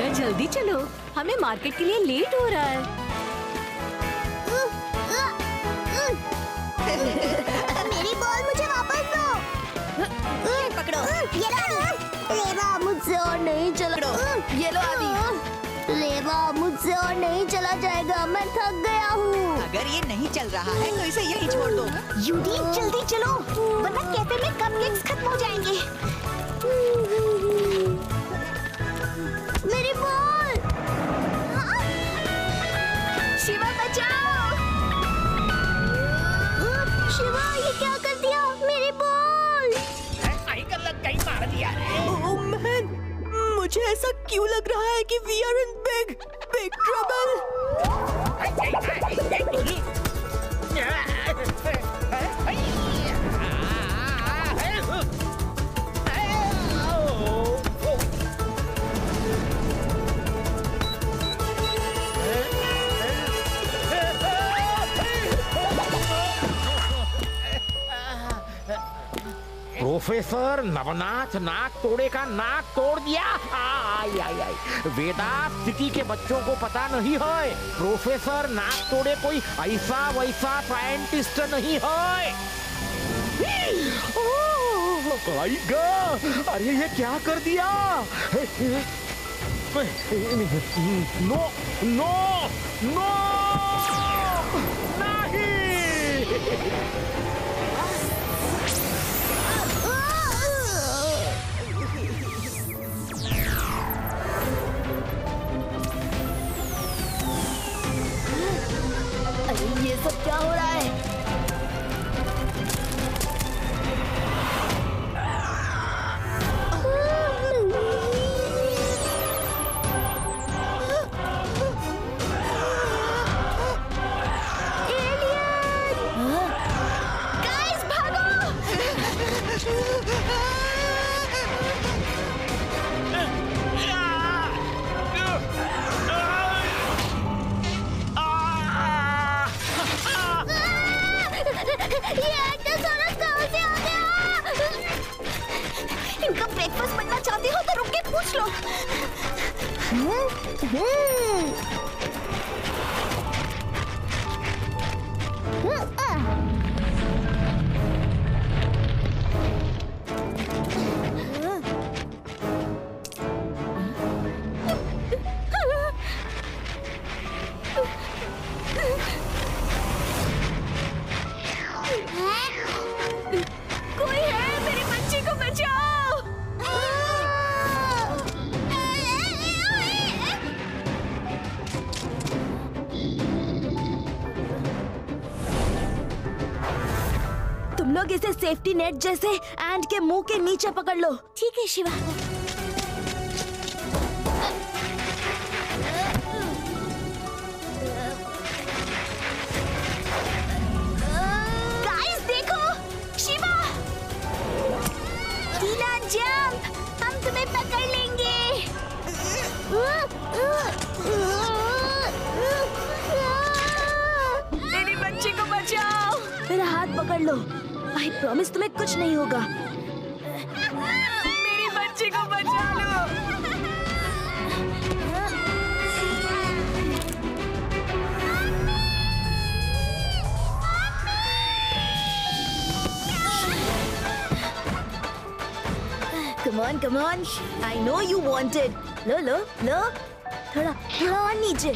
जरा जल्दी चलो, हमें मार्केट के लिए लेट हो रहा है। मेरी बॉल मुझे वापस दो। पकड़ो। ये लो आदि। लेवा मुझसे और नहीं चला। ये लो आदि। लेवा मुझसे और नहीं चला जाएगा, मैं थक गया हूँ। अगर ये नहीं चल रहा है तो इसे यहीं छोड़ दो। यूडी जल्दी चलो, वरना कैफे में कपकेक्स खत्म हो जाएंगे। मेरी बॉल। शिवा बचाओ। शिवा ये क्या कर दिया, मेरी बॉल। साइकिल लग गई, मार दिया रे। ओह मैन, मुझे ऐसा क्यों लग रहा है कि we are in big trouble. Professor Navnath Naktode का नाक तोड़ दिया। आई आई आई, वेदा सिटी के बच्चों को पता नहीं है, प्रोफेसर नाक तोड़े कोई ऐसा वैसा साइंटिस्ट नहीं है। अरे ये क्या कर दिया। नो नो नो नहीं। अरे ये सब क्या हो रहा है। गाइस भागो। ये एंटोसॉरस कहाँ से आ गया? इनका ब्रेकफास्ट बनना चाहते हो तो रुक के पूछ लो। कोई है, मेरी बच्ची को बचाओ। तुम लोग इसे सेफ्टी नेट जैसे एंड के मुंह के नीचे पकड़ लो। ठीक है शिवा। गाइस देखो, शिवा। टीना जंप, हम तुम्हें पकड़ लेंगे। मेरी बच्ची को बचाओ। मेरा हाथ पकड़ लो। आई प्रॉमिस तुम्हें कुछ नहीं होगा। मेरी बच्ची को बचा लो। Come on. I know you wanted. लो. थोड़ा और नीचे.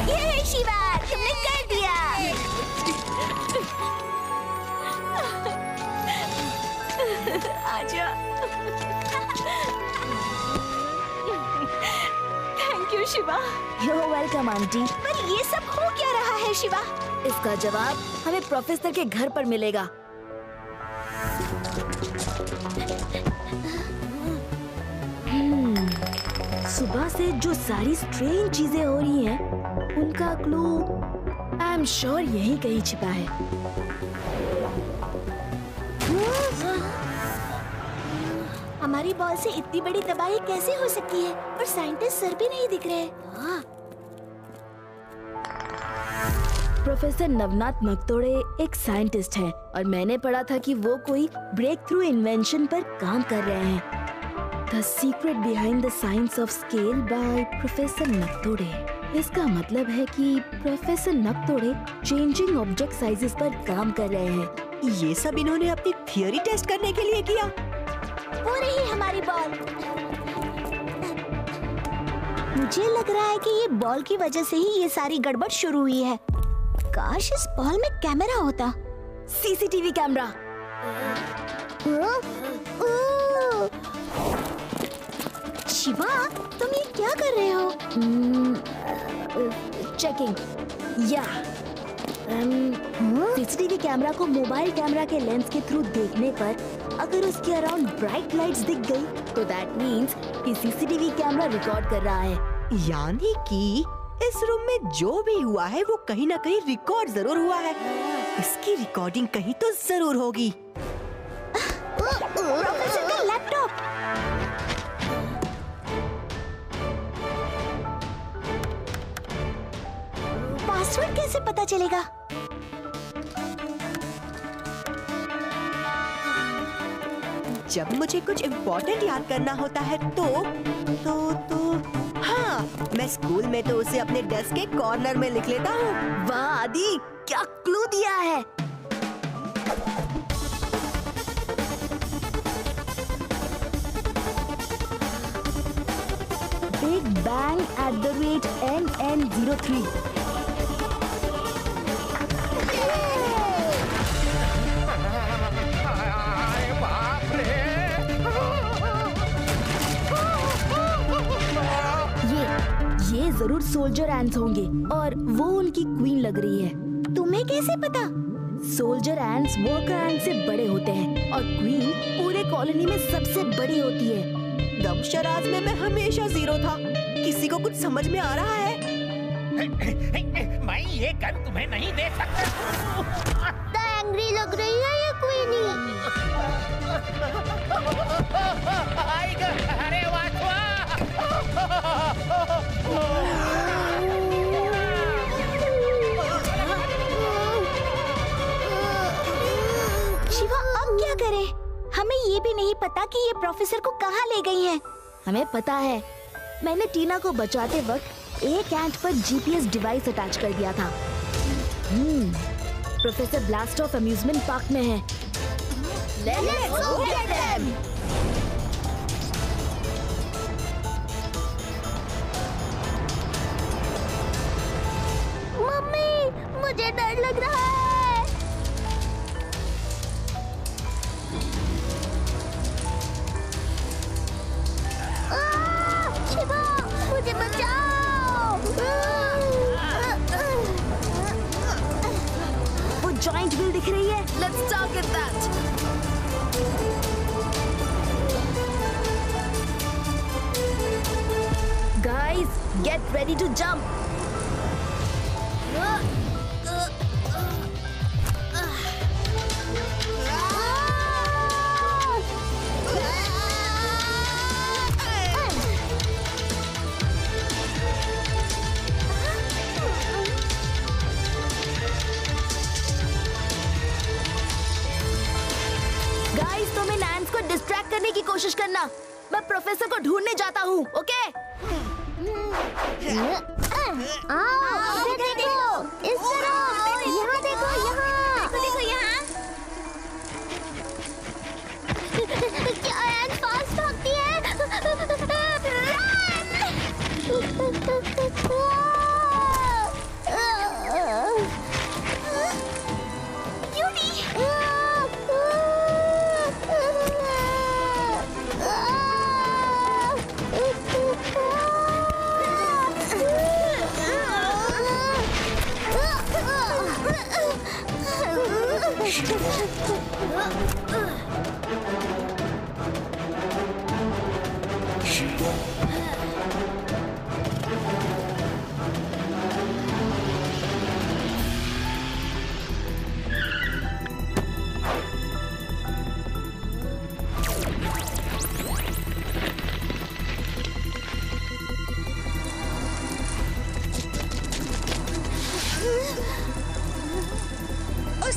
ये शिवा, तुमने कर दिया। आजा। Thank you Shiva. You're welcome, aunty. पर ये सब हो क्या रहा है शिवा? इसका जवाब हमें प्रोफेसर के घर पर मिलेगा। सुबह से जो सारी स्ट्रेंज चीजें हो रही हैं, उनका क्लू आई एम श्योर यहीं कहीं छिपा है। हमारी बॉल से इतनी बड़ी तबाही कैसे हो सकती है? और साइंटिस्ट सर भी नहीं दिख रहे। प्रोफेसर नवनाथ नकतोड़े एक साइंटिस्ट है और मैंने पढ़ा था कि वो कोई ब्रेक थ्रू इन्वेंशन पर काम कर रहे हैं। The secret behind the science of scale by professor Naktode. इसका मतलब है कि professor Naktode changing object sizes पर काम कर रहे हैं। ये सब इन्होंने अपनी थियरी टेस्ट करने के लिए किया। वो रही हमारी बॉल। मुझे लग रहा है कि ये बॉल की वजह से ही ये सारी गड़बड़ शुरू हुई है। काश इस बॉल में कैमरा होता। CCTV camera. शिवा, तुम ये क्या कर रहे हो? चेकिंग। या सीसीटीवी कैमरा को मोबाइल कैमरा के लेंस के थ्रू देखने पर अगर उसके अराउंड ब्राइट लाइट्स दिख गई तो दैट मीन्स कि सीसीटीवी कैमरा रिकॉर्ड कर रहा है। यानी कि इस रूम में जो भी हुआ है वो कहीं ना कहीं रिकॉर्ड जरूर हुआ है। इसकी रिकॉर्डिंग कहीं तो जरूर होगी। प्रोफेसर का लैपटॉप। पासवर्ड कैसे पता चलेगा? जब मुझे कुछ इम्पोर्टेंट याद करना होता है तो हाँ, मैं स्कूल में तो उसे अपने डेस्क के कॉर्नर में लिख लेता हूँ। वाह आदि, क्या क्लू दिया है। Big bang @NN03। ये जरूर सोल्जर एंट्स होंगे और वो उनकी क्वीन लग रही है। तुम्हें कैसे पता? सोल्जर एंट्स वर्कर एंट से बड़े होते हैं और क्वीन पूरे कॉलोनी में सबसे बड़ी होती है। दमशराज में मैं हमेशा जीरो था। किसी को कुछ समझ में आ रहा है? मैं ये गन तुम्हें नहीं दे सकता। एंग्री लग रही है ये क्वीनी। अरे शिवा, अब क्या करें? हमें ये भी नहीं पता कि ये प्रोफेसर को कहाँ ले गई हैं। हमें पता है, मैंने टीना को बचाते वक्त एक एंट पर जीपीएस डिवाइस अटैच कर दिया था। Professor blast of amusement park में है। Let's go get them! Mummy, मुझे डर लग रहा है। शिवा, मुझे बचाओ। वो जॉइंट व्हील दिख रही है। Let's target that. Guys, get ready to jump. Guys, तुम इन एंट्स को डिस्ट्रैक्ट करने की कोशिश करना। मैं प्रोफेसर को ढूंढने जाता हूँ, ओके? इधर देखो, इस तरफ, यहाँ देखो, यहाँ। देखो यहाँ। क्या एंट फास्ट भागती है?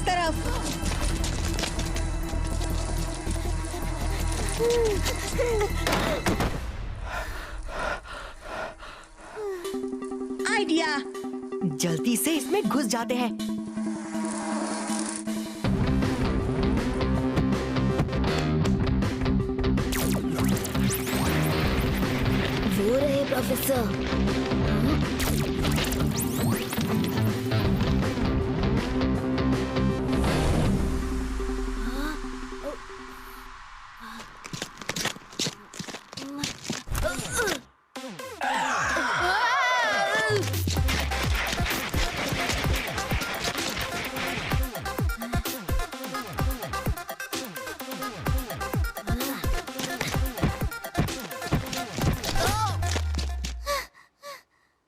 इस तरफ। आइडिया, जल्दी से इसमें घुस जाते हैं। वो रहे प्रोफेसर।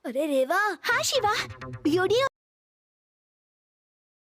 अरे रेवा। हाँ शिवा, योडी